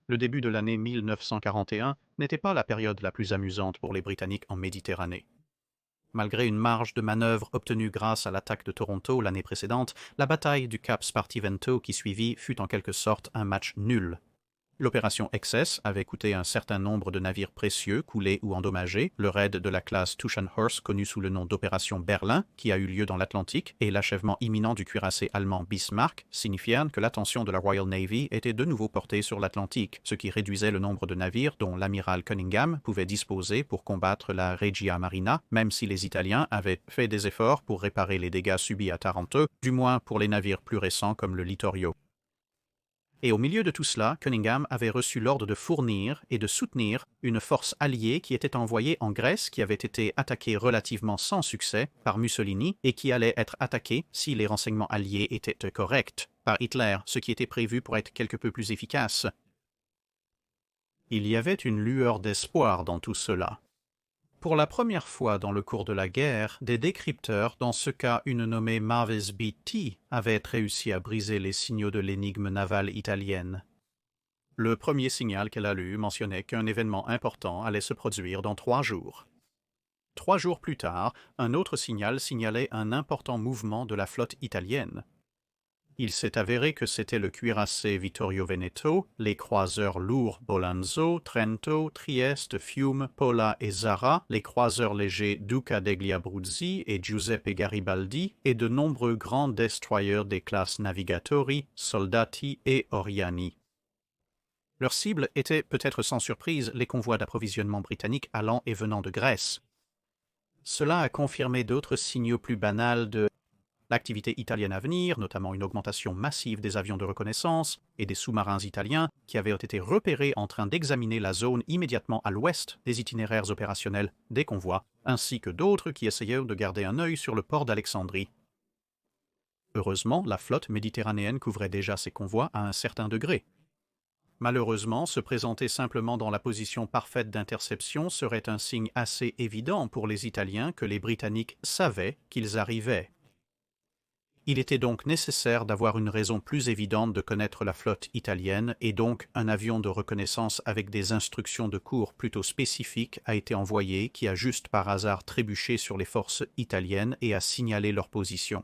Le début de l'année 1941 n'était pas la période la plus amusante pour les Britanniques en Méditerranée. Malgré une marge de manœuvre obtenue grâce à l'attaque de Toronto l'année précédente, la bataille du Cap Spartivento qui suivit fut en quelque sorte un match nul. L'opération Excess avait coûté un certain nombre de navires précieux coulés ou endommagés, le raid de la classe Tuschenhorst connu sous le nom d'opération Berlin, qui a eu lieu dans l'Atlantique, et l'achèvement imminent du cuirassé allemand Bismarck signifièrent que l'attention de la Royal Navy était de nouveau portée sur l'Atlantique, ce qui réduisait le nombre de navires dont l'amiral Cunningham pouvait disposer pour combattre la Regia Marina, même si les Italiens avaient fait des efforts pour réparer les dégâts subis à Taranto, du moins pour les navires plus récents comme le Littorio. Et au milieu de tout cela, Cunningham avait reçu l'ordre de fournir et de soutenir une force alliée qui était envoyée en Grèce, qui avait été attaquée relativement sans succès par Mussolini et qui allait être attaquée, si les renseignements alliés étaient corrects, par Hitler, ce qui était prévu pour être quelque peu plus efficace. Il y avait une lueur d'espoir dans tout cela. Pour la première fois dans le cours de la guerre, des décrypteurs, dans ce cas une nommée Mavis Beatty, avaient réussi à briser les signaux de l'énigme navale italienne. Le premier signal qu'elle a lu mentionnait qu'un événement important allait se produire dans 3 jours. 3 jours plus tard, un autre signal signalait un important mouvement de la flotte italienne. Il s'est avéré que c'était le cuirassé Vittorio Veneto, les croiseurs lourds Bolanzo, Trento, Trieste, Fiume, Pola et Zara, les croiseurs légers Duca degli Abruzzi et Giuseppe Garibaldi, et de nombreux grands destroyers des classes Navigatori, Soldati et Oriani. Leur cible était peut-être sans surprise les convois d'approvisionnement britanniques allant et venant de Grèce. Cela a confirmé d'autres signaux plus banals de l'activité italienne à venir, notamment une augmentation massive des avions de reconnaissance et des sous-marins italiens qui avaient été repérés en train d'examiner la zone immédiatement à l'ouest des itinéraires opérationnels des convois, ainsi que d'autres qui essayaient de garder un œil sur le port d'Alexandrie. Heureusement, la flotte méditerranéenne couvrait déjà ces convois à un certain degré. Malheureusement, se présenter simplement dans la position parfaite d'interception serait un signe assez évident pour les Italiens que les Britanniques savaient qu'ils arrivaient. Il était donc nécessaire d'avoir une raison plus évidente de connaître la flotte italienne et donc un avion de reconnaissance avec des instructions de cours plutôt spécifiques a été envoyé qui a juste par hasard trébuché sur les forces italiennes et a signalé leur position.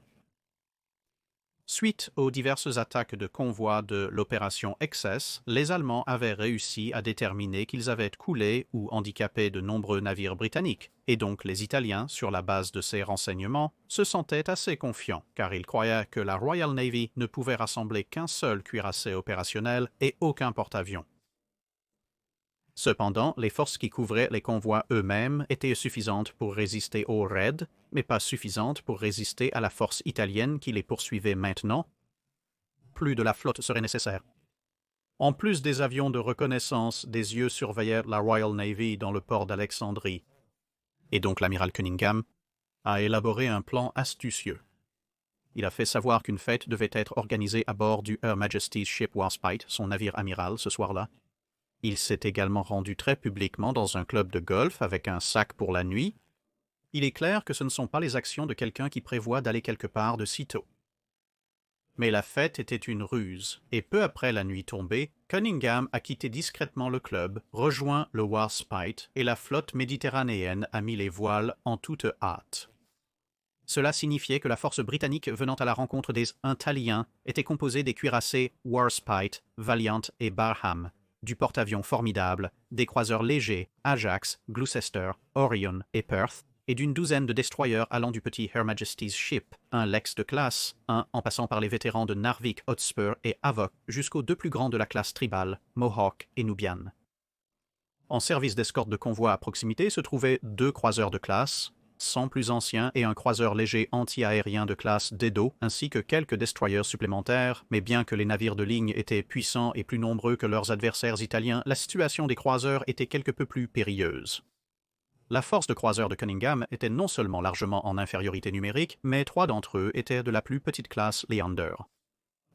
Suite aux diverses attaques de convois de l'opération Excess, les Allemands avaient réussi à déterminer qu'ils avaient coulé ou handicapé de nombreux navires britanniques, et donc les Italiens, sur la base de ces renseignements, se sentaient assez confiants, car ils croyaient que la Royal Navy ne pouvait rassembler qu'un seul cuirassé opérationnel et aucun porte-avions. Cependant, les forces qui couvraient les convois eux-mêmes étaient suffisantes pour résister aux raids, mais pas suffisantes pour résister à la force italienne qui les poursuivait maintenant. Plus de la flotte serait nécessaire. En plus des avions de reconnaissance, des yeux surveillaient la Royal Navy dans le port d'Alexandrie. Et donc l'amiral Cunningham a élaboré un plan astucieux. Il a fait savoir qu'une fête devait être organisée à bord du Her Majesty's Ship Warspite, son navire amiral, ce soir-là. Il s'est également rendu très publiquement dans un club de golf avec un sac pour la nuit. Il est clair que ce ne sont pas les actions de quelqu'un qui prévoit d'aller quelque part de sitôt. Mais la fête était une ruse, et peu après la nuit tombée, Cunningham a quitté discrètement le club, rejoint le Warspite, et la flotte méditerranéenne a mis les voiles en toute hâte. Cela signifiait que la force britannique venant à la rencontre des Italiens était composée des cuirassés Warspite, Valiant et Barham, du porte-avions Formidable, des croiseurs légers Ajax, Gloucester, Orion et Perth, et d'une douzaine de destroyers allant du petit Her Majesty's Ship, un Lex de classe, un en passant par les vétérans de Narvik, Hotspur et Havok, jusqu'aux 2 plus grands de la classe Tribal, Mohawk et Nubian. En service d'escorte de convoi à proximité se trouvaient 2 croiseurs de classe, 100 plus anciens et un croiseur léger anti-aérien de classe Dedo, ainsi que quelques destroyers supplémentaires, mais bien que les navires de ligne étaient puissants et plus nombreux que leurs adversaires italiens, la situation des croiseurs était quelque peu plus périlleuse. La force de croiseurs de Cunningham était non seulement largement en infériorité numérique, mais 3 d'entre eux étaient de la plus petite classe Leander.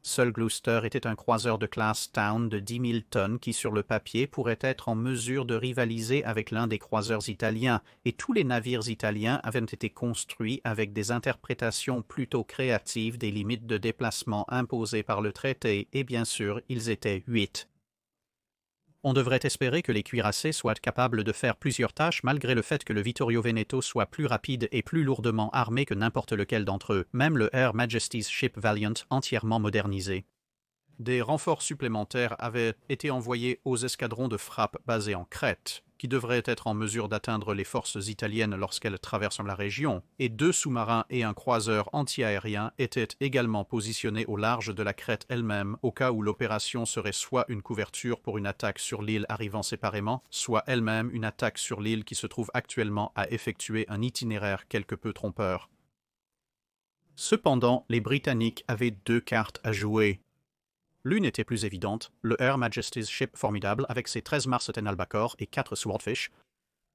Seul Gloucester était un croiseur de classe Town de 10 000 tonnes qui, sur le papier, pourrait être en mesure de rivaliser avec l'un des croiseurs italiens, et tous les navires italiens avaient été construits avec des interprétations plutôt créatives des limites de déplacement imposées par le traité, et bien sûr, ils étaient 8. On devrait espérer que les cuirassés soient capables de faire plusieurs tâches malgré le fait que le Vittorio Veneto soit plus rapide et plus lourdement armé que n'importe lequel d'entre eux, même le Her Majesty's Ship Valiant entièrement modernisé. Des renforts supplémentaires avaient été envoyés aux escadrons de frappe basés en Crète, qui devraient être en mesure d'atteindre les forces italiennes lorsqu'elles traversent la région, et 2 sous-marins et un croiseur anti-aérien étaient également positionnés au large de la Crète elle-même, au cas où l'opération serait soit une couverture pour une attaque sur l'île arrivant séparément, soit elle-même une attaque sur l'île qui se trouve actuellement à effectuer un itinéraire quelque peu trompeur. Cependant, les Britanniques avaient 2 cartes à jouer. L'une était plus évidente, le Her Majesty's Ship Formidable, avec ses 13 Marsetain Albacore et 4 Swordfish,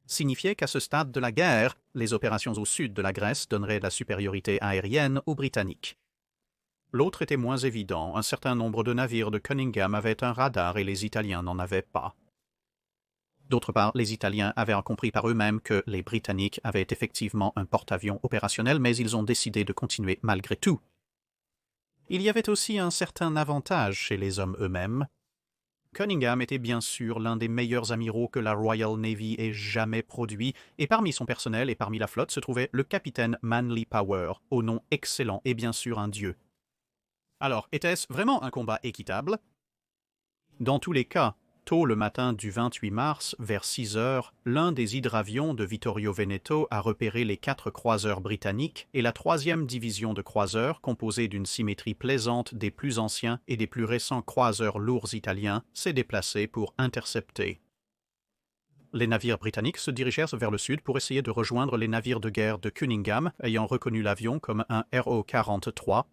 signifiait qu'à ce stade de la guerre, les opérations au sud de la Grèce donneraient la supériorité aérienne aux Britanniques. L'autre était moins évident, un certain nombre de navires de Cunningham avaient un radar et les Italiens n'en avaient pas. D'autre part, les Italiens avaient compris par eux-mêmes que les Britanniques avaient effectivement un porte-avions opérationnel, mais ils ont décidé de continuer malgré tout. Il y avait aussi un certain avantage chez les hommes eux-mêmes. Cunningham était bien sûr l'un des meilleurs amiraux que la Royal Navy ait jamais produit, et parmi son personnel et parmi la flotte se trouvait le capitaine Manly Power, au nom excellent et bien sûr un dieu. Alors, était-ce vraiment un combat équitable? Dans tous les cas, tôt le matin du 28 mars, vers 6 heures, l'un des hydravions de Vittorio Veneto a repéré les 4 croiseurs britanniques et la 3e division de croiseurs, composée d'une symétrie plaisante des plus anciens et des plus récents croiseurs lourds italiens, s'est déplacée pour intercepter. Les navires britanniques se dirigèrent vers le sud pour essayer de rejoindre les navires de guerre de Cunningham, ayant reconnu l'avion comme un RO-43,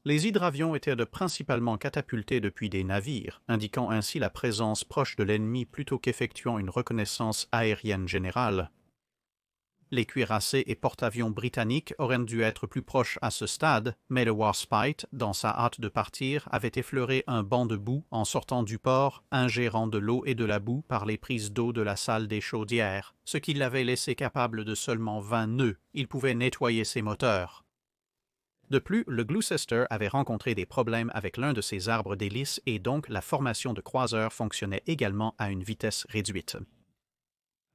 Les hydravions étaient principalement catapultés depuis des navires, indiquant ainsi la présence proche de l'ennemi plutôt qu'effectuant une reconnaissance aérienne générale. Les cuirassés et porte-avions britanniques auraient dû être plus proches à ce stade, mais le Warspite, dans sa hâte de partir, avait effleuré un banc de boue en sortant du port, ingérant de l'eau et de la boue par les prises d'eau de la salle des chaudières, ce qui l'avait laissé capable de seulement 20 nœuds. Il pouvait nettoyer ses moteurs. De plus, le Gloucester avait rencontré des problèmes avec l'un de ses arbres d'hélice et donc la formation de croiseurs fonctionnait également à une vitesse réduite.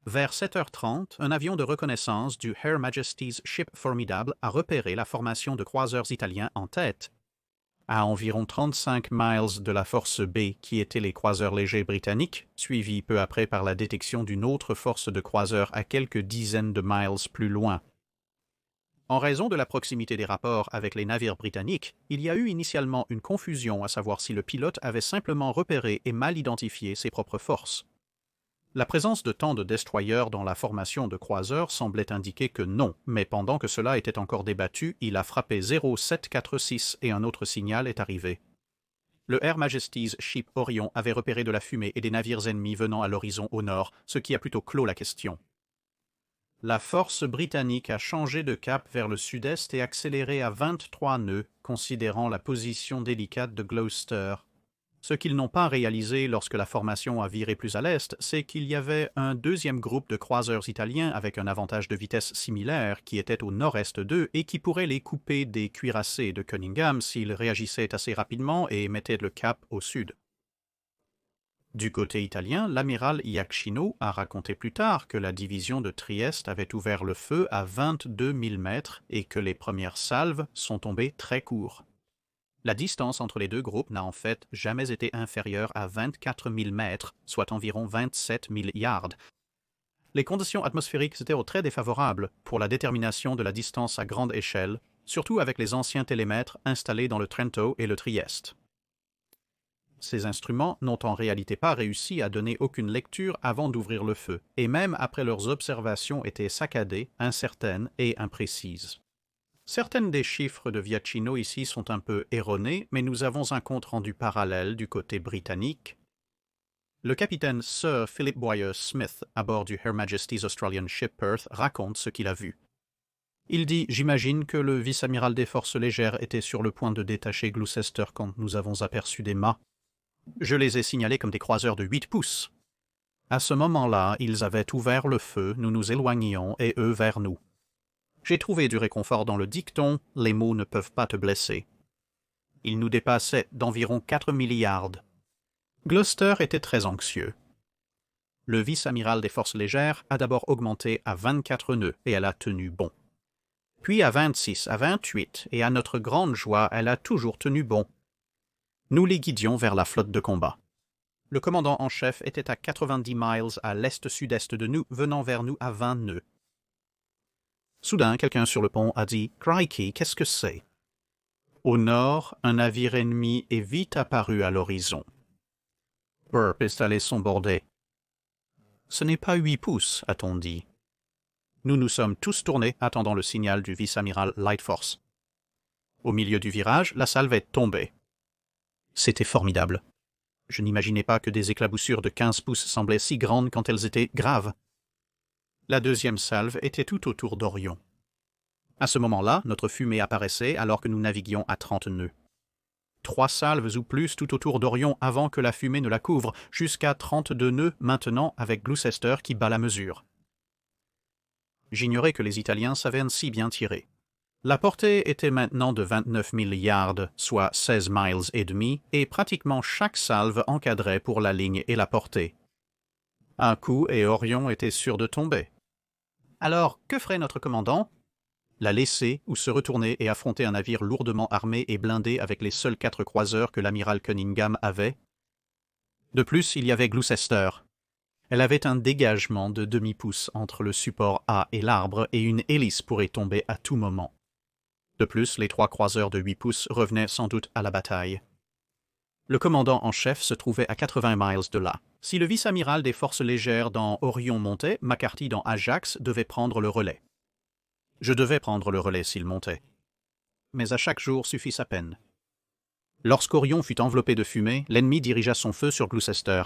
Vers 7h30, un avion de reconnaissance du Her Majesty's Ship Formidable a repéré la formation de croiseurs italiens en tête, à environ 35 miles de la force B qui étaient les croiseurs légers britanniques, suivis peu après par la détection d'une autre force de croiseurs à quelques dizaines de miles plus loin. En raison de la proximité des rapports avec les navires britanniques, il y a eu initialement une confusion à savoir si le pilote avait simplement repéré et mal identifié ses propres forces. La présence de tant de destroyers dans la formation de croiseurs semblait indiquer que non, mais pendant que cela était encore débattu, il a frappé 0746 et un autre signal est arrivé. Le Her Majesty's Ship Orion avait repéré de la fumée et des navires ennemis venant à l'horizon au nord, ce qui a plutôt clos la question. La force britannique a changé de cap vers le sud-est et accéléré à 23 nœuds, considérant la position délicate de Gloucester. Ce qu'ils n'ont pas réalisé lorsque la formation a viré plus à l'est, c'est qu'il y avait un deuxième groupe de croiseurs italiens avec un avantage de vitesse similaire qui était au nord-est d'eux et qui pourrait les couper des cuirassés de Cunningham s'ils réagissaient assez rapidement et mettaient le cap au sud. Du côté italien, l'amiral Iachino a raconté plus tard que la division de Trieste avait ouvert le feu à 22 000 mètres et que les premières salves sont tombées très court. La distance entre les deux groupes n'a en fait jamais été inférieure à 24 000 mètres, soit environ 27 000 yards. Les conditions atmosphériques étaient très défavorables pour la détermination de la distance à grande échelle, surtout avec les anciens télémètres installés dans le Trento et le Trieste. Ces instruments n'ont en réalité pas réussi à donner aucune lecture avant d'ouvrir le feu, et même après leurs observations étaient saccadées, incertaines et imprécises. Certaines des chiffres de Viacino ici sont un peu erronés, mais nous avons un compte-rendu parallèle du côté britannique. Le capitaine Sir Philip Boyer Smith, à bord du Her Majesty's Australian Ship Perth, raconte ce qu'il a vu. Il dit « J'imagine que le vice-amiral des forces légères était sur le point de détacher Gloucester quand nous avons aperçu des mâts. Je les ai signalés comme des croiseurs de 8 pouces. À ce moment-là, ils avaient ouvert le feu, nous nous éloignions et eux vers nous. J'ai trouvé du réconfort dans le dicton « Les mots ne peuvent pas te blesser ». Ils nous dépassaient d'environ 4 milliards. Gloucester était très anxieux. Le vice-amiral des forces légères a d'abord augmenté à 24 nœuds et elle a tenu bon. Puis à 26, à 28, et à notre grande joie, elle a toujours tenu bon. Nous les guidions vers la flotte de combat. Le commandant en chef était à 90 miles à l'est-sud-est de nous, venant vers nous à 20 nœuds. Soudain, quelqu'un sur le pont a dit « Crikey, qu'est-ce que c'est ?» Au nord, un navire ennemi est vite apparu à l'horizon. Burp est allé son bordet. « Ce n'est pas 8 pouces, a-t-on dit. » Nous nous sommes tous tournés, attendant le signal du vice-amiral Lightforce. Au milieu du virage, la salve est tombée. C'était formidable. Je n'imaginais pas que des éclaboussures de 15 pouces semblaient si grandes quand elles étaient graves. La deuxième salve était tout autour d'Orion. À ce moment-là, notre fumée apparaissait alors que nous naviguions à 30 nœuds. 3 salves ou plus tout autour d'Orion avant que la fumée ne la couvre, jusqu'à 32 nœuds maintenant avec Gloucester qui bat la mesure. J'ignorais que les Italiens savaient ainsi bien tirer. La portée était maintenant de 29 000 yards, soit 16 miles et demi, et pratiquement chaque salve encadrait pour la ligne et la portée. Un coup et Orion était sûr de tomber. Alors, que ferait notre commandant? La laisser ou se retourner et affronter un navire lourdement armé et blindé avec les seuls 4 croiseurs que l'amiral Cunningham avait? De plus, il y avait Gloucester. Elle avait un dégagement de demi-pouce entre le support A et l'arbre et une hélice pourrait tomber à tout moment. De plus, les 3 croiseurs de 8 pouces revenaient sans doute à la bataille. Le commandant en chef se trouvait à 80 miles de là. Si le vice-amiral des forces légères dans Orion montait, McCarthy dans Ajax devait prendre le relais. Je devais prendre le relais s'il montait. Mais à chaque jour suffit sa peine. Lorsqu'Orion fut enveloppé de fumée, l'ennemi dirigea son feu sur Gloucester.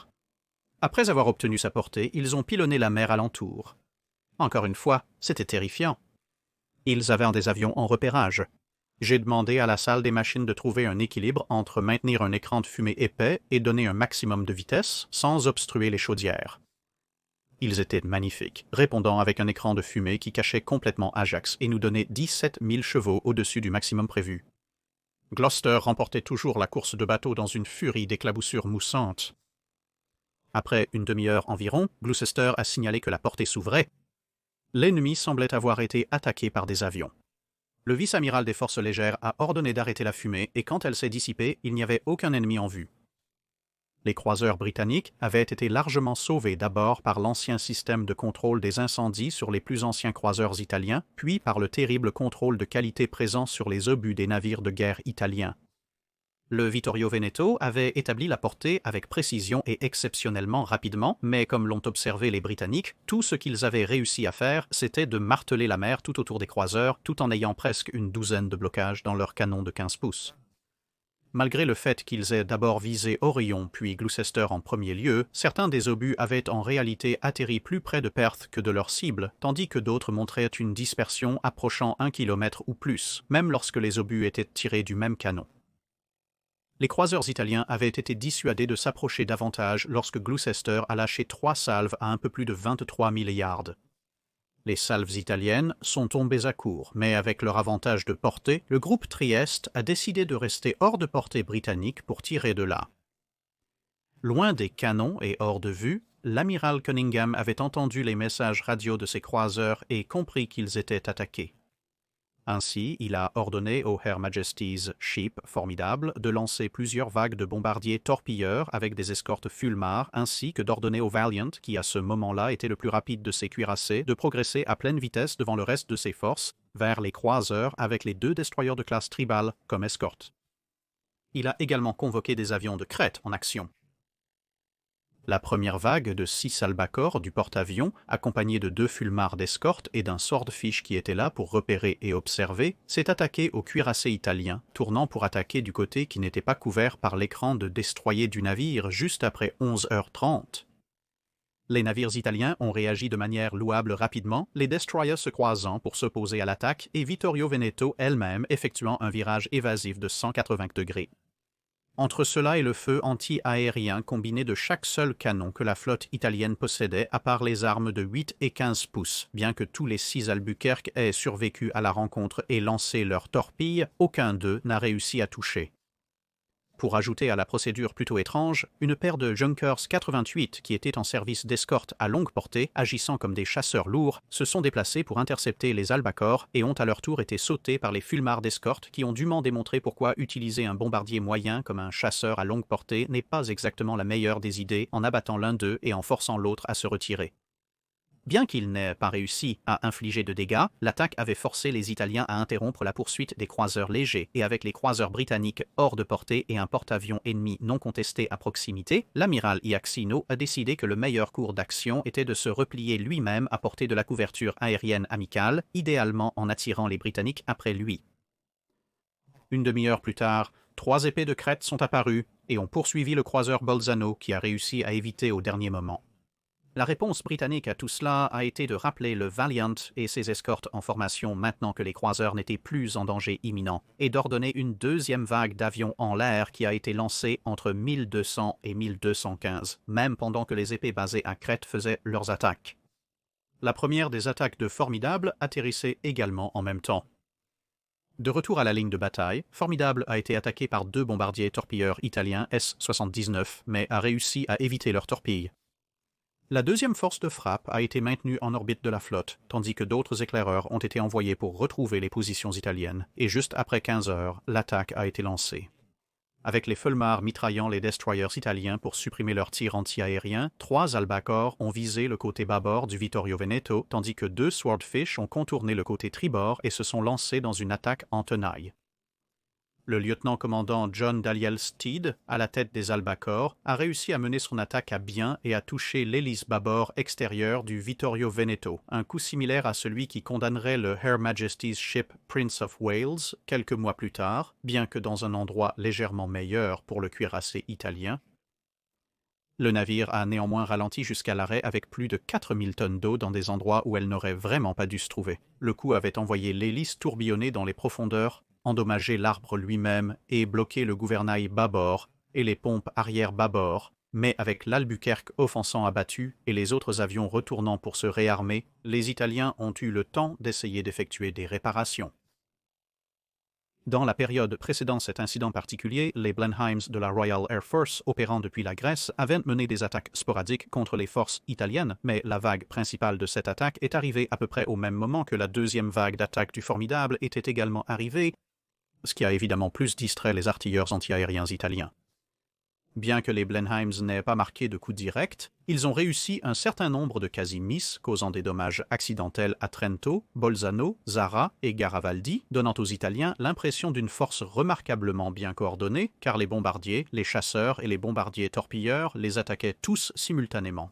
Après avoir obtenu sa portée, ils ont pilonné la mer alentour. Encore une fois, c'était terrifiant. Ils avaient des avions en repérage. J'ai demandé à la salle des machines de trouver un équilibre entre maintenir un écran de fumée épais et donner un maximum de vitesse sans obstruer les chaudières. Ils étaient magnifiques, répondant avec un écran de fumée qui cachait complètement Ajax et nous donnait 17 000 chevaux au-dessus du maximum prévu. Gloucester remportait toujours la course de bateau dans une furie d'éclaboussures moussantes. Après une demi-heure environ, Gloucester a signalé que la portée s'ouvrait. L'ennemi semblait avoir été attaqué par des avions. Le vice-amiral des forces légères a ordonné d'arrêter la fumée et quand elle s'est dissipée, il n'y avait aucun ennemi en vue. Les croiseurs britanniques avaient été largement sauvés d'abord par l'ancien système de contrôle des incendies sur les plus anciens croiseurs italiens, puis par le terrible contrôle de qualité présent sur les obus des navires de guerre italiens. Le Vittorio Veneto avait établi la portée avec précision et exceptionnellement rapidement, mais comme l'ont observé les Britanniques, tout ce qu'ils avaient réussi à faire, c'était de marteler la mer tout autour des croiseurs, tout en ayant presque une douzaine de blocages dans leurs canons de 15 pouces. Malgré le fait qu'ils aient d'abord visé Orion puis Gloucester en premier lieu, certains des obus avaient en réalité atterri plus près de Perth que de leur cible, tandis que d'autres montraient une dispersion approchant 1 kilomètre ou plus, même lorsque les obus étaient tirés du même canon. Les croiseurs italiens avaient été dissuadés de s'approcher davantage lorsque Gloucester a lâché 3 salves à un peu plus de 23 000 yards. Les salves italiennes sont tombées à court, mais avec leur avantage de portée, le groupe Trieste a décidé de rester hors de portée britannique pour tirer de là. Loin des canons et hors de vue, l'amiral Cunningham avait entendu les messages radio de ses croiseurs et compris qu'ils étaient attaqués. Ainsi, il a ordonné au Her Majesty's Ship formidable de lancer plusieurs vagues de bombardiers torpilleurs avec des escortes Fulmar, ainsi que d'ordonner au Valiant, qui à ce moment-là était le plus rapide de ses cuirassés, de progresser à pleine vitesse devant le reste de ses forces vers les croiseurs avec les 2 destroyers de classe Tribal comme escorte. Il a également convoqué des avions de Crète en action. La première vague de 6 albacores du porte-avions, accompagnée de 2 fulmars d'escorte et d'un swordfish qui était là pour repérer et observer, s'est attaqué aux cuirassés italiens, tournant pour attaquer du côté qui n'était pas couvert par l'écran de destroyer du navire juste après 11h30. Les navires italiens ont réagi de manière louable rapidement, les destroyers se croisant pour s'opposer à l'attaque et Vittorio Veneto elle-même effectuant un virage évasif de 180 degrés. Entre cela et le feu anti-aérien combiné de chaque seul canon que la flotte italienne possédait, à part les armes de 8 et 15 pouces, bien que tous les 6 Albuquerque aient survécu à la rencontre et lancé leurs torpilles, aucun d'eux n'a réussi à toucher. Pour ajouter à la procédure plutôt étrange, une paire de Junkers 88 qui étaient en service d'escorte à longue portée, agissant comme des chasseurs lourds, se sont déplacés pour intercepter les Albacores et ont à leur tour été sautés par les Fulmars d'escorte qui ont dûment démontré pourquoi utiliser un bombardier moyen comme un chasseur à longue portée n'est pas exactement la meilleure des idées en abattant l'un d'eux et en forçant l'autre à se retirer. Bien qu'il n'ait pas réussi à infliger de dégâts, l'attaque avait forcé les Italiens à interrompre la poursuite des croiseurs légers et avec les croiseurs britanniques hors de portée et un porte-avions ennemi non contesté à proximité, l'amiral Iaxino a décidé que le meilleur cours d'action était de se replier lui-même à portée de la couverture aérienne amicale, idéalement en attirant les Britanniques après lui. Une demi-heure plus tard, 3 épées de crête sont apparues et ont poursuivi le croiseur Bolzano qui a réussi à éviter au dernier moment. La réponse britannique à tout cela a été de rappeler le Valiant et ses escortes en formation maintenant que les croiseurs n'étaient plus en danger imminent, et d'ordonner une deuxième vague d'avions en l'air qui a été lancée entre 1200 et 1215, même pendant que les épées basées à Crète faisaient leurs attaques. La première des attaques de Formidable atterrissait également en même temps. De retour à la ligne de bataille, Formidable a été attaqué par 2 bombardiers torpilleurs italiens S-79, mais a réussi à éviter leurs torpilles. La deuxième force de frappe a été maintenue en orbite de la flotte, tandis que d'autres éclaireurs ont été envoyés pour retrouver les positions italiennes, et juste après 15 heures, l'attaque a été lancée. Avec les Fulmars mitraillant les destroyers italiens pour supprimer leurs tirs anti-aériens, 3 Albacores ont visé le côté bâbord du Vittorio Veneto, tandis que 2 Swordfish ont contourné le côté tribord et se sont lancés dans une attaque en tenaille. Le lieutenant-commandant John Dalyell Steed, à la tête des Albacores, a réussi à mener son attaque à bien et à toucher l'hélice bâbord extérieure du Vittorio Veneto, un coup similaire à celui qui condamnerait le Her Majesty's Ship Prince of Wales quelques mois plus tard, bien que dans un endroit légèrement meilleur pour le cuirassé italien. Le navire a néanmoins ralenti jusqu'à l'arrêt avec plus de 4000 tonnes d'eau dans des endroits où elle n'aurait vraiment pas dû se trouver. Le coup avait envoyé l'hélice tourbillonner dans les profondeurs, endommagé l'arbre lui-même et bloqué le gouvernail bâbord et les pompes arrière bâbord, mais avec l'Albuquerque offensant abattu et les autres avions retournant pour se réarmer, les Italiens ont eu le temps d'essayer d'effectuer des réparations. Dans la période précédant cet incident particulier, les Blenheims de la Royal Air Force opérant depuis la Grèce avaient mené des attaques sporadiques contre les forces italiennes, mais la vague principale de cette attaque est arrivée à peu près au même moment que la deuxième vague d'attaque du Formidable était également arrivée, ce qui a évidemment plus distrait les artilleurs antiaériens italiens. Bien que les Blenheims n'aient pas marqué de coup direct, ils ont réussi un certain nombre de quasi-misses causant des dommages accidentels à Trento, Bolzano, Zara et Garavaldi, donnant aux Italiens l'impression d'une force remarquablement bien coordonnée, car les bombardiers, les chasseurs et les bombardiers torpilleurs les attaquaient tous simultanément.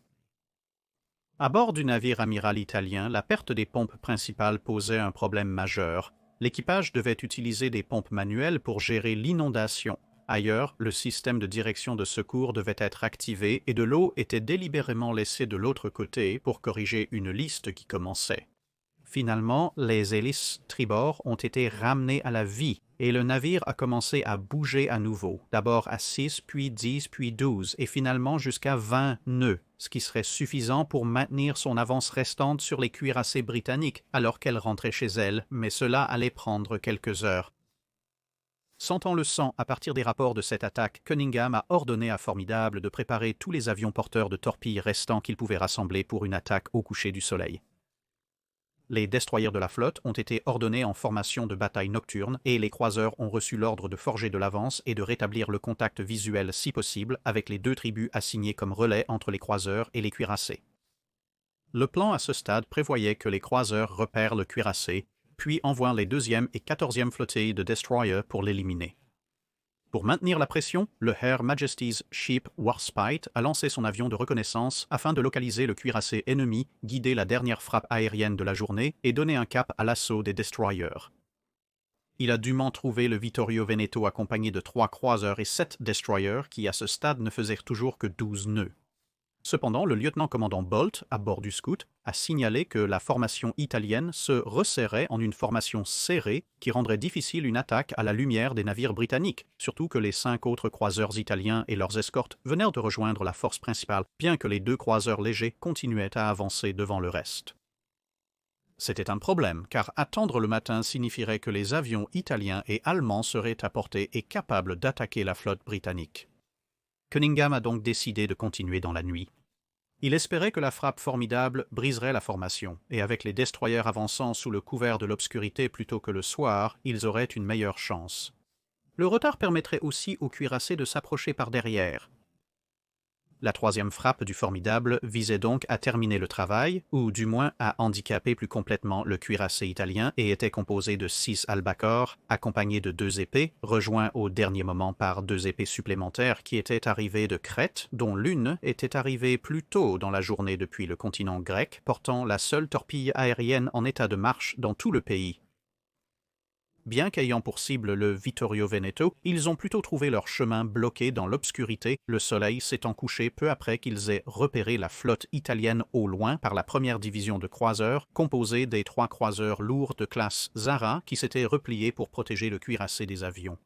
À bord du navire amiral italien, la perte des pompes principales posait un problème majeur. L'équipage devait utiliser des pompes manuelles pour gérer l'inondation. Ailleurs, le système de direction de secours devait être activé et de l'eau était délibérément laissée de l'autre côté pour corriger une liste qui commençait. Finalement, les hélices tribord ont été ramenées à la vie et le navire a commencé à bouger à nouveau, d'abord à 6, puis 10, puis 12 et finalement jusqu'à 20 nœuds, ce qui serait suffisant pour maintenir son avance restante sur les cuirassés britanniques alors qu'elle rentrait chez elle, mais cela allait prendre quelques heures. Sentant le sang à partir des rapports de cette attaque, Cunningham a ordonné à Formidable de préparer tous les avions porteurs de torpilles restants qu'il pouvait rassembler pour une attaque au coucher du soleil. Les destroyers de la flotte ont été ordonnés en formation de bataille nocturne et les croiseurs ont reçu l'ordre de forger de l'avance et de rétablir le contact visuel si possible avec les 2 tribus assignées comme relais entre les croiseurs et les cuirassés. Le plan à ce stade prévoyait que les croiseurs repèrent le cuirassé, puis envoient les 2e et 14e flottilles de destroyers pour l'éliminer. Pour maintenir la pression, le Her Majesty's Ship Warspite a lancé son avion de reconnaissance afin de localiser le cuirassé ennemi, guider la dernière frappe aérienne de la journée et donner un cap à l'assaut des destroyers. Il a dûment trouvé le Vittorio Veneto accompagné de 3 croiseurs et 7 destroyers qui à ce stade ne faisaient toujours que 12 nœuds. Cependant, le lieutenant-commandant Bolt, à bord du Scout, a signalé que la formation italienne se resserrait en une formation serrée qui rendrait difficile une attaque à la lumière des navires britanniques, surtout que les 5 autres croiseurs italiens et leurs escortes venaient de rejoindre la force principale, bien que les 2 croiseurs légers continuaient à avancer devant le reste. C'était un problème, car attendre le matin signifierait que les avions italiens et allemands seraient à portée et capables d'attaquer la flotte britannique. Cunningham a donc décidé de continuer dans la nuit. Il espérait que la frappe formidable briserait la formation, et avec les destroyers avançant sous le couvert de l'obscurité plutôt que le soir, ils auraient une meilleure chance. Le retard permettrait aussi aux cuirassés de s'approcher par derrière. La troisième frappe du formidable visait donc à terminer le travail, ou du moins à handicaper plus complètement le cuirassé italien, et était composé de 6 albacores, accompagnés de 2 épées, rejoints au dernier moment par 2 épées supplémentaires qui étaient arrivées de Crète, dont l'une était arrivée plus tôt dans la journée depuis le continent grec, portant la seule torpille aérienne en état de marche dans tout le pays. Bien qu'ayant pour cible le Vittorio Veneto, ils ont plutôt trouvé leur chemin bloqué dans l'obscurité, le soleil s'étant couché peu après qu'ils aient repéré la flotte italienne au loin par la première division de croiseurs, composée des 3 croiseurs lourds de classe Zara qui s'étaient repliés pour protéger le cuirassé des avions.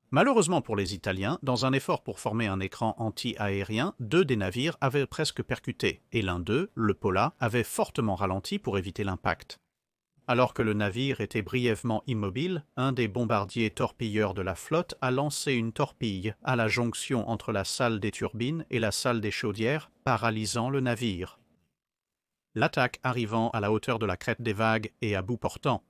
Malheureusement pour les Italiens, dans un effort pour former un écran anti-aérien, 2 des navires avaient presque percuté, et l'un d'eux, le Pola, avait fortement ralenti pour éviter l'impact. Alors que le navire était brièvement immobile, un des bombardiers torpilleurs de la flotte a lancé une torpille à la jonction entre la salle des turbines et la salle des chaudières, paralysant le navire. L'attaque arrivant à la hauteur de la crête des vagues et à bout portant.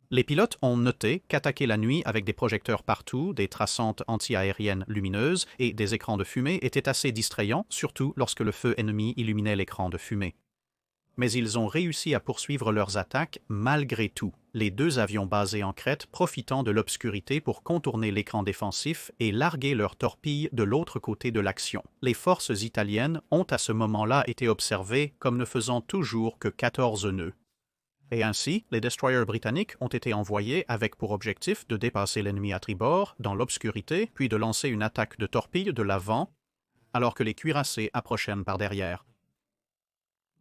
Les pilotes ont noté qu'attaquer la nuit avec des projecteurs partout, des traçantes anti-aériennes lumineuses et des écrans de fumée était assez distrayant, surtout lorsque le feu ennemi illuminait l'écran de fumée. Mais ils ont réussi à poursuivre leurs attaques malgré tout, les 2 avions basés en Crète profitant de l'obscurité pour contourner l'écran défensif et larguer leurs torpilles de l'autre côté de l'action. Les forces italiennes ont à ce moment-là été observées comme ne faisant toujours que 14 nœuds. Et ainsi, les destroyers britanniques ont été envoyés avec pour objectif de dépasser l'ennemi à tribord, dans l'obscurité, puis de lancer une attaque de torpilles de l'avant, alors que les cuirassés approchaient par derrière.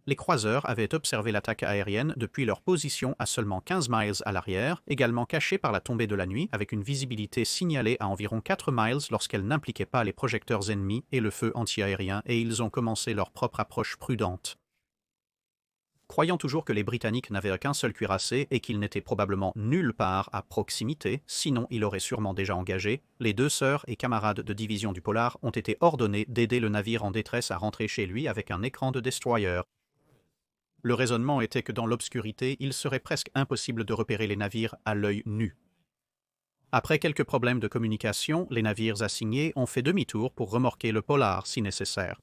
Les croiseurs avaient observé l'attaque aérienne depuis leur position à seulement 15 miles à l'arrière, également cachée par la tombée de la nuit, avec une visibilité signalée à environ 4 miles lorsqu'elle n'impliquait pas les projecteurs ennemis et le feu anti-aérien, et ils ont commencé leur propre approche prudente. Croyant toujours que les Britanniques n'avaient qu'un seul cuirassé et qu'il n'était probablement nulle part à proximité, sinon il aurait sûrement déjà engagé, les 2 sœurs et camarades de division du Polar ont été ordonnés d'aider le navire en détresse à rentrer chez lui avec un écran de destroyer. Le raisonnement était que dans l'obscurité, il serait presque impossible de repérer les navires à l'œil nu. Après quelques problèmes de communication, les navires assignés ont fait demi-tour pour remorquer le Polar si nécessaire.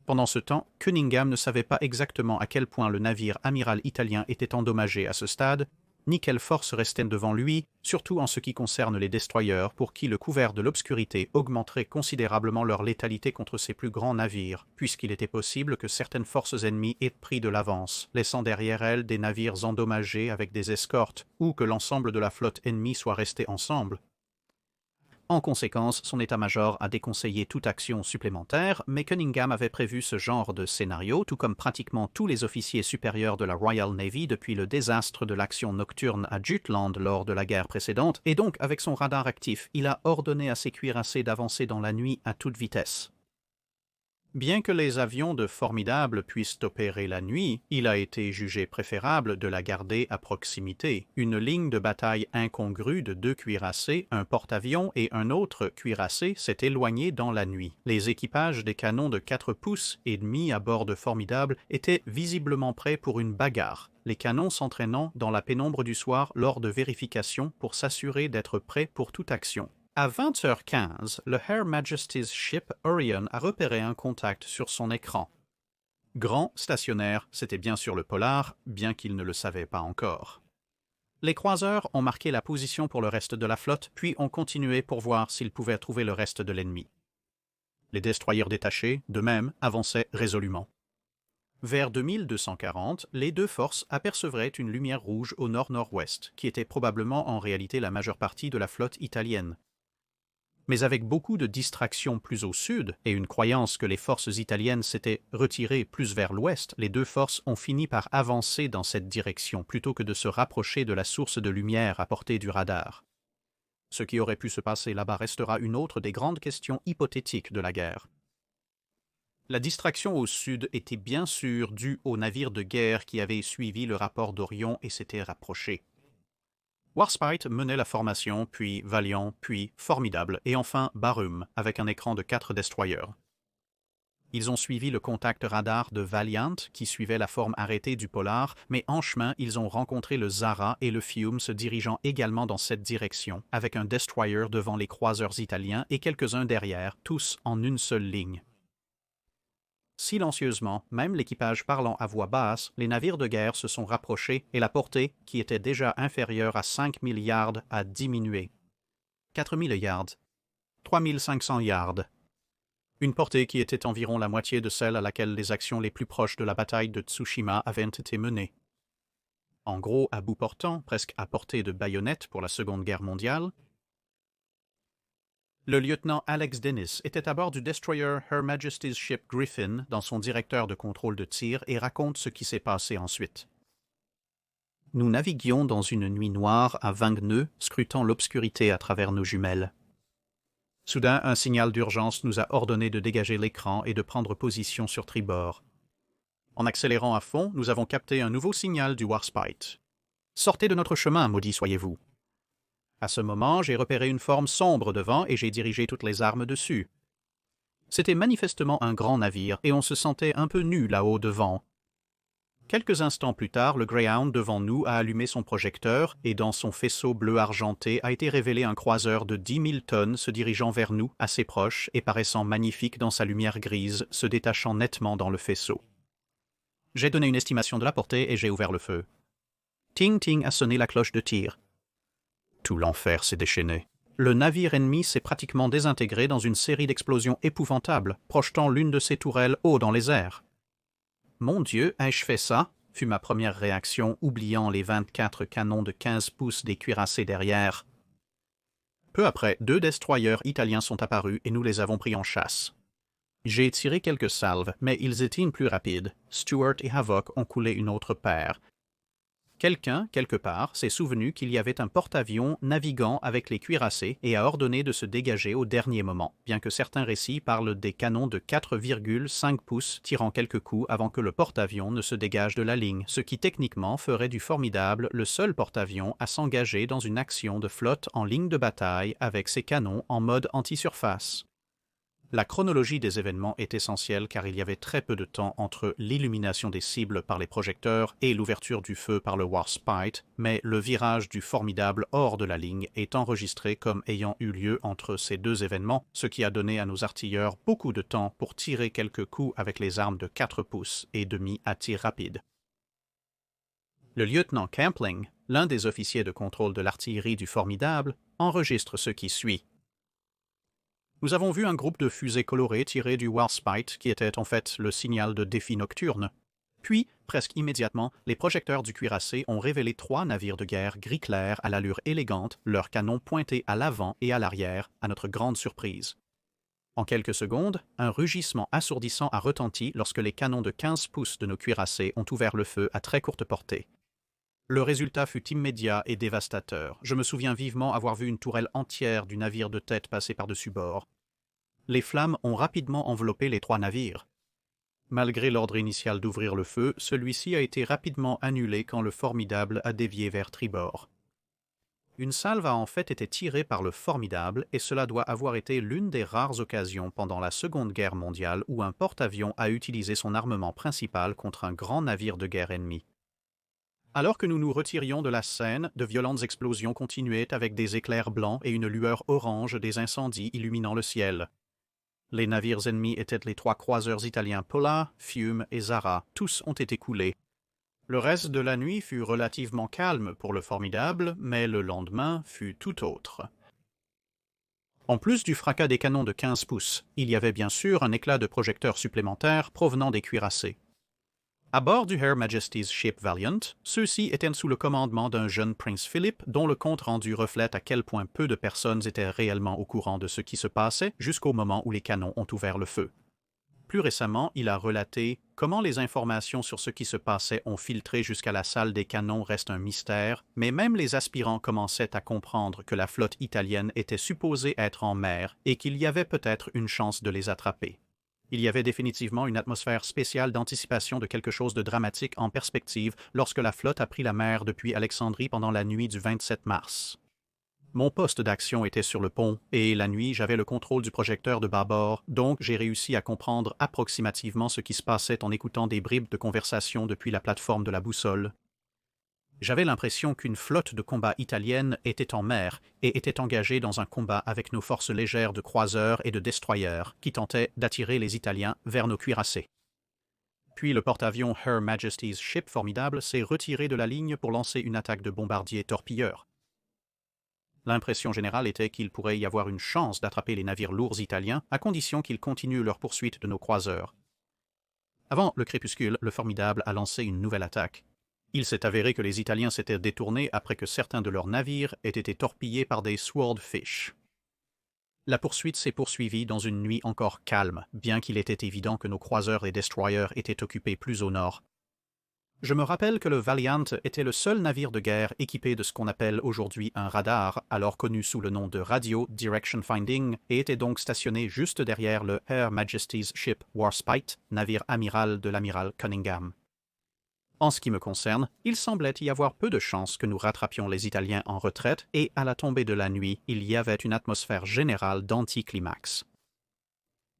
Pendant ce temps, Cunningham ne savait pas exactement à quel point le navire amiral italien était endommagé à ce stade, ni quelle force restait devant lui, surtout en ce qui concerne les destroyers, pour qui le couvert de l'obscurité augmenterait considérablement leur létalité contre ces plus grands navires, puisqu'il était possible que certaines forces ennemies aient pris de l'avance, laissant derrière elles des navires endommagés avec des escortes, ou que l'ensemble de la flotte ennemie soit resté ensemble. En conséquence, son état-major a déconseillé toute action supplémentaire, mais Cunningham avait prévu ce genre de scénario, tout comme pratiquement tous les officiers supérieurs de la Royal Navy depuis le désastre de l'action nocturne à Jutland lors de la guerre précédente, et donc avec son radar actif, il a ordonné à ses cuirassés d'avancer dans la nuit à toute vitesse. Bien que les avions de Formidable puissent opérer la nuit, il a été jugé préférable de la garder à proximité. Une ligne de bataille incongrue de 2 cuirassés, un porte-avions et un autre cuirassé s'est éloignée dans la nuit. Les équipages des canons de 4 pouces et demi à bord de Formidable étaient visiblement prêts pour une bagarre, les canons s'entraînant dans la pénombre du soir lors de vérifications pour s'assurer d'être prêts pour toute action. À 20h15, le Her Majesty's Ship Orion a repéré un contact sur son écran. Grand, stationnaire, c'était bien sûr le Polar, bien qu'il ne le savait pas encore. Les croiseurs ont marqué la position pour le reste de la flotte, puis ont continué pour voir s'ils pouvaient trouver le reste de l'ennemi. Les destroyers détachés, de même, avançaient résolument. Vers 2240, les 2 forces apercevraient une lumière rouge au nord-nord-ouest, qui était probablement en réalité la majeure partie de la flotte italienne. Mais avec beaucoup de distractions plus au sud et une croyance que les forces italiennes s'étaient retirées plus vers l'ouest, les 2 forces ont fini par avancer dans cette direction plutôt que de se rapprocher de la source de lumière à portée du radar. Ce qui aurait pu se passer là-bas restera une autre des grandes questions hypothétiques de la guerre. La distraction au sud était bien sûr due aux navires de guerre qui avaient suivi le rapport d'Orion et s'étaient rapprochés. Warspite menait la formation, puis Valiant, puis Formidable, et enfin Barum, avec un écran de 4 destroyers. Ils ont suivi le contact radar de Valiant, qui suivait la forme arrêtée du Polar, mais en chemin, ils ont rencontré le Zara et le Fiume se dirigeant également dans cette direction, avec un destroyer devant les croiseurs italiens et quelques-uns derrière, tous en une seule ligne. Silencieusement, même l'équipage parlant à voix basse, les navires de guerre se sont rapprochés et la portée, qui était déjà inférieure à 5000 yards, a diminué. 4000 yards. 3500 yards. Une portée qui était environ la moitié de celle à laquelle les actions les plus proches de la bataille de Tsushima avaient été menées. En gros, à bout portant, presque à portée de baïonnette pour la Seconde Guerre mondiale, le lieutenant Alex Dennis était à bord du destroyer Her Majesty's Ship Griffin dans son directeur de contrôle de tir et raconte ce qui s'est passé ensuite. Nous naviguions dans une nuit noire à 20 nœuds, scrutant l'obscurité à travers nos jumelles. Soudain, un signal d'urgence nous a ordonné de dégager l'écran et de prendre position sur tribord. En accélérant à fond, nous avons capté un nouveau signal du Warspite. « Sortez de notre chemin, maudit soyez-vous !» À ce moment, j'ai repéré une forme sombre devant et j'ai dirigé toutes les armes dessus. C'était manifestement un grand navire et on se sentait un peu nu là-haut devant. Quelques instants plus tard, le Greyhound devant nous a allumé son projecteur et dans son faisceau bleu argenté a été révélé un croiseur de 10 000 tonnes se dirigeant vers nous, assez proche et paraissant magnifique dans sa lumière grise, se détachant nettement dans le faisceau. J'ai donné une estimation de la portée et j'ai ouvert le feu. Ting-ting a sonné la cloche de tir. Tout l'enfer s'est déchaîné. Le navire ennemi s'est pratiquement désintégré dans une série d'explosions épouvantables, projetant l'une de ses tourelles haut dans les airs. « Mon Dieu, ai-je fait ça ?» fut ma première réaction, oubliant les 24 canons de 15 pouces des cuirassés derrière. Peu après, 2 destroyers italiens sont apparus et nous les avons pris en chasse. J'ai tiré quelques salves, mais ils étaient plus rapides. Stuart et Havoc ont coulé une autre paire. Quelqu'un, quelque part, s'est souvenu qu'il y avait un porte-avions naviguant avec les cuirassés et a ordonné de se dégager au dernier moment, bien que certains récits parlent des canons de 4,5 pouces tirant quelques coups avant que le porte-avions ne se dégage de la ligne, ce qui techniquement ferait du Formidable le seul porte-avions à s'engager dans une action de flotte en ligne de bataille avec ses canons en mode anti-surface. La chronologie des événements est essentielle car il y avait très peu de temps entre l'illumination des cibles par les projecteurs et l'ouverture du feu par le Warspite, mais le virage du Formidable hors de la ligne est enregistré comme ayant eu lieu entre ces deux événements, ce qui a donné à nos artilleurs beaucoup de temps pour tirer quelques coups avec les armes de 4 pouces et demi à tir rapide. Le lieutenant Campling, l'un des officiers de contrôle de l'artillerie du Formidable, enregistre ce qui suit. Nous avons vu un groupe de fusées colorées tirées du Warspite qui était en fait le signal de défi nocturne. Puis, presque immédiatement, les projecteurs du cuirassé ont révélé 3 navires de guerre gris clair à l'allure élégante, leurs canons pointés à l'avant et à l'arrière, à notre grande surprise. En quelques secondes, un rugissement assourdissant a retenti lorsque les canons de 15 pouces de nos cuirassés ont ouvert le feu à très courte portée. Le résultat fut immédiat et dévastateur. Je me souviens vivement avoir vu une tourelle entière du navire de tête passer par-dessus bord. Les flammes ont rapidement enveloppé les 3 navires. Malgré l'ordre initial d'ouvrir le feu, celui-ci a été rapidement annulé quand le Formidable a dévié vers tribord. Une salve a en fait été tirée par le Formidable et cela doit avoir été l'une des rares occasions pendant la Seconde Guerre mondiale où un porte-avions a utilisé son armement principal contre un grand navire de guerre ennemi. Alors que nous nous retirions de la scène, de violentes explosions continuaient avec des éclairs blancs et une lueur orange des incendies illuminant le ciel. Les navires ennemis étaient les 3 croiseurs italiens Pola, Fiume et Zara. Tous ont été coulés. Le reste de la nuit fut relativement calme pour le Formidable, mais le lendemain fut tout autre. En plus du fracas des canons de 15 pouces, il y avait bien sûr un éclat de projecteurs supplémentaires provenant des cuirassés. À bord du Her Majesty's Ship Valiant, ceux-ci étaient sous le commandement d'un jeune prince Philip dont le compte-rendu reflète à quel point peu de personnes étaient réellement au courant de ce qui se passait jusqu'au moment où les canons ont ouvert le feu. Plus récemment, il a relaté comment les informations sur ce qui se passait ont filtré jusqu'à la salle des canons reste un mystère, mais même les aspirants commençaient à comprendre que la flotte italienne était supposée être en mer et qu'il y avait peut-être une chance de les attraper. Il y avait définitivement une atmosphère spéciale d'anticipation de quelque chose de dramatique en perspective lorsque la flotte a pris la mer depuis Alexandrie pendant la nuit du 27 mars. Mon poste d'action était sur le pont, et la nuit, j'avais le contrôle du projecteur de bâbord, donc j'ai réussi à comprendre approximativement ce qui se passait en écoutant des bribes de conversation depuis la plateforme de la boussole. J'avais l'impression qu'une flotte de combat italienne était en mer et était engagée dans un combat avec nos forces légères de croiseurs et de destroyers qui tentaient d'attirer les Italiens vers nos cuirassés. Puis le porte-avions Her Majesty's Ship Formidable s'est retiré de la ligne pour lancer une attaque de bombardiers torpilleurs. L'impression générale était qu'il pourrait y avoir une chance d'attraper les navires lourds italiens à condition qu'ils continuent leur poursuite de nos croiseurs. Avant le crépuscule, le Formidable a lancé une nouvelle attaque. Il s'est avéré que les Italiens s'étaient détournés après que certains de leurs navires aient été torpillés par des Swordfish. La poursuite s'est poursuivie dans une nuit encore calme, bien qu'il était évident que nos croiseurs et destroyers étaient occupés plus au nord. Je me rappelle que le Valiant était le seul navire de guerre équipé de ce qu'on appelle aujourd'hui un radar, alors connu sous le nom de Radio Direction Finding, et était donc stationné juste derrière le Her Majesty's Ship Warspite, navire amiral de l'amiral Cunningham. En ce qui me concerne, il semblait y avoir peu de chances que nous rattrapions les Italiens en retraite, et à la tombée de la nuit, il y avait une atmosphère générale d'anticlimax.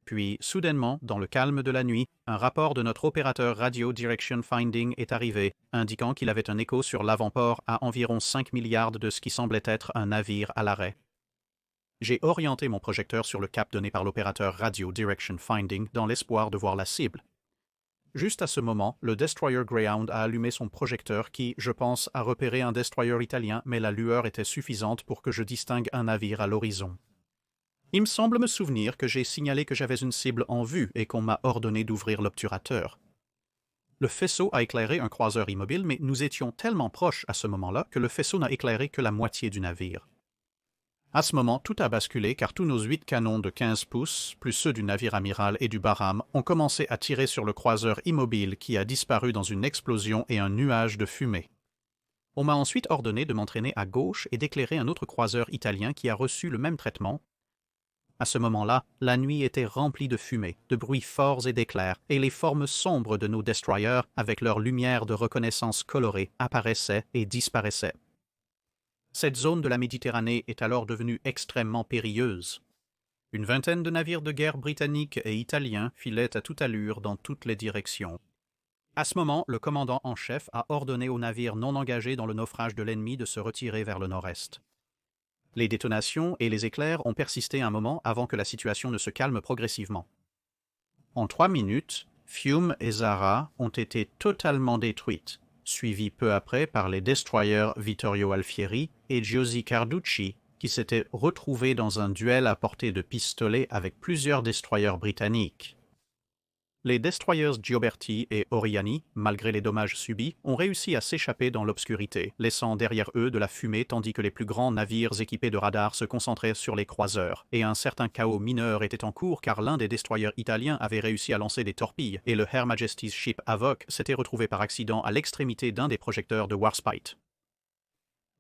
Puis, soudainement, dans le calme de la nuit, un rapport de notre opérateur Radio Direction Finding est arrivé, indiquant qu'il avait un écho sur l'avant-port à environ 5 milliards de ce qui semblait être un navire à l'arrêt. J'ai orienté mon projecteur sur le cap donné par l'opérateur Radio Direction Finding dans l'espoir de voir la cible. Juste à ce moment, le destroyer Greyhound a allumé son projecteur qui, je pense, a repéré un destroyer italien, mais la lueur était suffisante pour que je distingue un navire à l'horizon. Il me semble me souvenir que j'ai signalé que j'avais une cible en vue et qu'on m'a ordonné d'ouvrir l'obturateur. Le faisceau a éclairé un croiseur immobile, mais nous étions tellement proches à ce moment-là que le faisceau n'a éclairé que la moitié du navire. À ce moment, tout a basculé car tous nos 8 canons de 15 pouces, plus ceux du navire amiral et du Barham, ont commencé à tirer sur le croiseur immobile qui a disparu dans une explosion et un nuage de fumée. On m'a ensuite ordonné de m'entraîner à gauche et d'éclairer un autre croiseur italien qui a reçu le même traitement. À ce moment-là, la nuit était remplie de fumée, de bruits forts et d'éclairs, et les formes sombres de nos destroyers, avec leurs lumières de reconnaissance colorées, apparaissaient et disparaissaient. Cette zone de la Méditerranée est alors devenue extrêmement périlleuse. Une vingtaine de navires de guerre britanniques et italiens filaient à toute allure dans toutes les directions. À ce moment, le commandant en chef a ordonné aux navires non engagés dans le naufrage de l'ennemi de se retirer vers le nord-est. Les détonations et les éclairs ont persisté un moment avant que la situation ne se calme progressivement. En 3 minutes, Fiume et Zara ont été totalement détruites, suivies peu après par les destroyers Vittorio Alfieri et Giosi Carducci, qui s'étaient retrouvés dans un duel à portée de pistolet avec plusieurs destroyers britanniques. Les destroyers Gioberti et Oriani, malgré les dommages subis, ont réussi à s'échapper dans l'obscurité, laissant derrière eux de la fumée tandis que les plus grands navires équipés de radars se concentraient sur les croiseurs, et un certain chaos mineur était en cours car l'un des destroyers italiens avait réussi à lancer des torpilles, et le Her Majesty's Ship Havoc s'était retrouvé par accident à l'extrémité d'un des projecteurs de Warspite.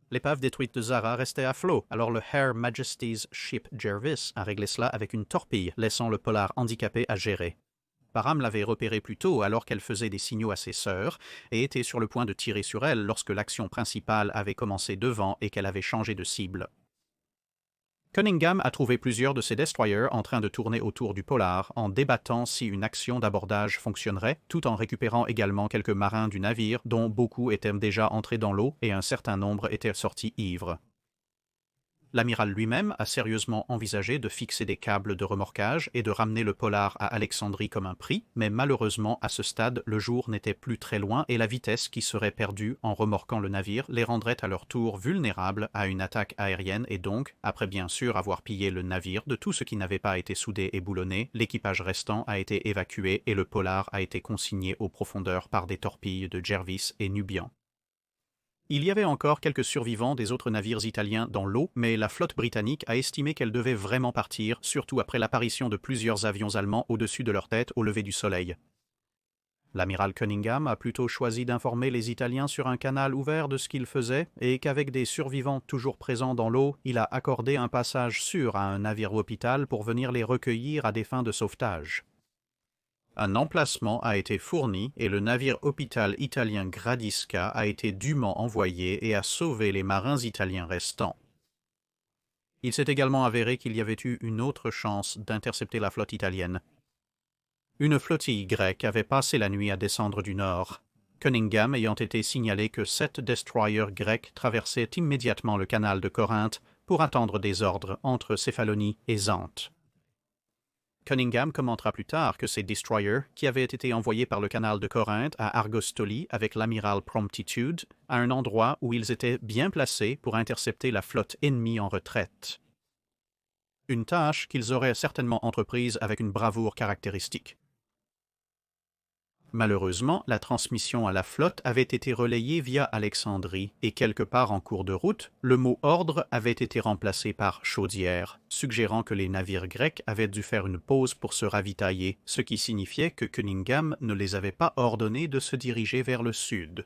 L'épave détruite de Zara restait à flot, alors le Her Majesty's Ship Jervis a réglé cela avec une torpille, laissant le polar handicapé à gérer. Barham l'avait repérée plus tôt alors qu'elle faisait des signaux à ses sœurs et était sur le point de tirer sur elle lorsque l'action principale avait commencé devant et qu'elle avait changé de cible. Cunningham a trouvé plusieurs de ses destroyers en train de tourner autour du polar en débattant si une action d'abordage fonctionnerait, tout en récupérant également quelques marins du navire dont beaucoup étaient déjà entrés dans l'eau et un certain nombre étaient sortis ivres. L'amiral lui-même a sérieusement envisagé de fixer des câbles de remorquage et de ramener le polar à Alexandrie comme un prix, mais malheureusement, à ce stade, le jour n'était plus très loin et la vitesse qui serait perdue en remorquant le navire les rendrait à leur tour vulnérables à une attaque aérienne et donc, après bien sûr avoir pillé le navire de tout ce qui n'avait pas été soudé et boulonné, l'équipage restant a été évacué et le polar a été consigné aux profondeurs par des torpilles de Jervis et Nubian. Il y avait encore quelques survivants des autres navires italiens dans l'eau, mais la flotte britannique a estimé qu'elle devait vraiment partir, surtout après l'apparition de plusieurs avions allemands au-dessus de leur tête au lever du soleil. L'amiral Cunningham a plutôt choisi d'informer les Italiens sur un canal ouvert de ce qu'ils faisaient et qu'avec des survivants toujours présents dans l'eau, il a accordé un passage sûr à un navire hôpital pour venir les recueillir à des fins de sauvetage. Un emplacement a été fourni et le navire-hôpital italien Gradisca a été dûment envoyé et a sauvé les marins italiens restants. Il s'est également avéré qu'il y avait eu une autre chance d'intercepter la flotte italienne. Une flottille grecque avait passé la nuit à descendre du nord, Cunningham ayant été signalé que 7 destroyers grecs traversaient immédiatement le canal de Corinthe pour attendre des ordres entre Céphalonie et Zante. Cunningham commentera plus tard que ces destroyers, qui avaient été envoyés par le canal de Corinthe à Argostoli avec l'amiral Promptitude, à un endroit où ils étaient bien placés pour intercepter la flotte ennemie en retraite. Une tâche qu'ils auraient certainement entreprise avec une bravoure caractéristique. Malheureusement, la transmission à la flotte avait été relayée via Alexandrie et quelque part en cours de route, le mot « ordre » avait été remplacé par « chaudière », suggérant que les navires grecs avaient dû faire une pause pour se ravitailler, ce qui signifiait que Cunningham ne les avait pas ordonnés de se diriger vers le sud.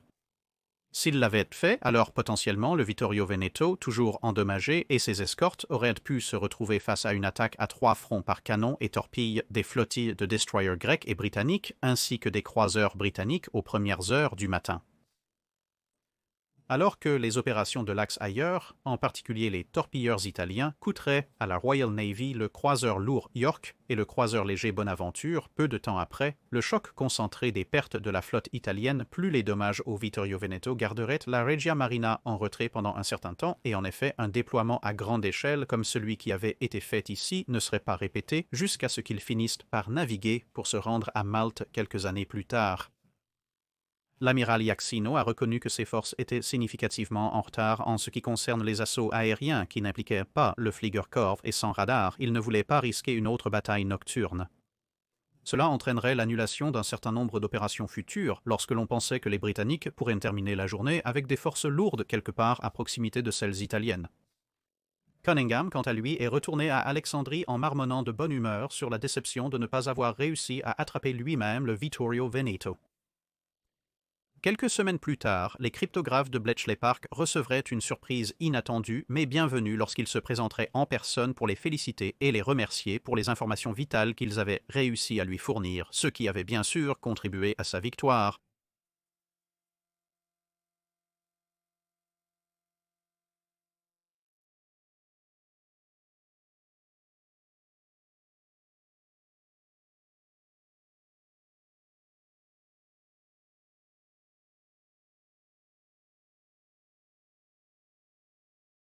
S'il l'avait fait, alors potentiellement le Vittorio Veneto, toujours endommagé, et ses escortes auraient pu se retrouver face à une attaque à 3 fronts par canon et torpilles des flottilles de destroyers grecs et britanniques, ainsi que des croiseurs britanniques aux premières heures du matin. Alors que les opérations de l'Axe ailleurs, en particulier les torpilleurs italiens, coûteraient à la Royal Navy le croiseur lourd York et le croiseur léger Bonaventure, peu de temps après, le choc concentré des pertes de la flotte italienne plus les dommages au Vittorio Veneto garderait la Regia Marina en retrait pendant un certain temps et en effet un déploiement à grande échelle comme celui qui avait été fait ici ne serait pas répété jusqu'à ce qu'ils finissent par naviguer pour se rendre à Malte quelques années plus tard. L'amiral Yaxino a reconnu que ses forces étaient significativement en retard en ce qui concerne les assauts aériens qui n'impliquaient pas le Fliegerkorps et sans radar, il ne voulait pas risquer une autre bataille nocturne. Cela entraînerait l'annulation d'un certain nombre d'opérations futures lorsque l'on pensait que les Britanniques pourraient terminer la journée avec des forces lourdes quelque part à proximité de celles italiennes. Cunningham, quant à lui, est retourné à Alexandrie en marmonnant de bonne humeur sur la déception de ne pas avoir réussi à attraper lui-même le Vittorio Veneto. Quelques semaines plus tard, les cryptographes de Bletchley Park recevraient une surprise inattendue mais bienvenue lorsqu'ils se présenteraient en personne pour les féliciter et les remercier pour les informations vitales qu'ils avaient réussi à lui fournir, ce qui avait bien sûr contribué à sa victoire.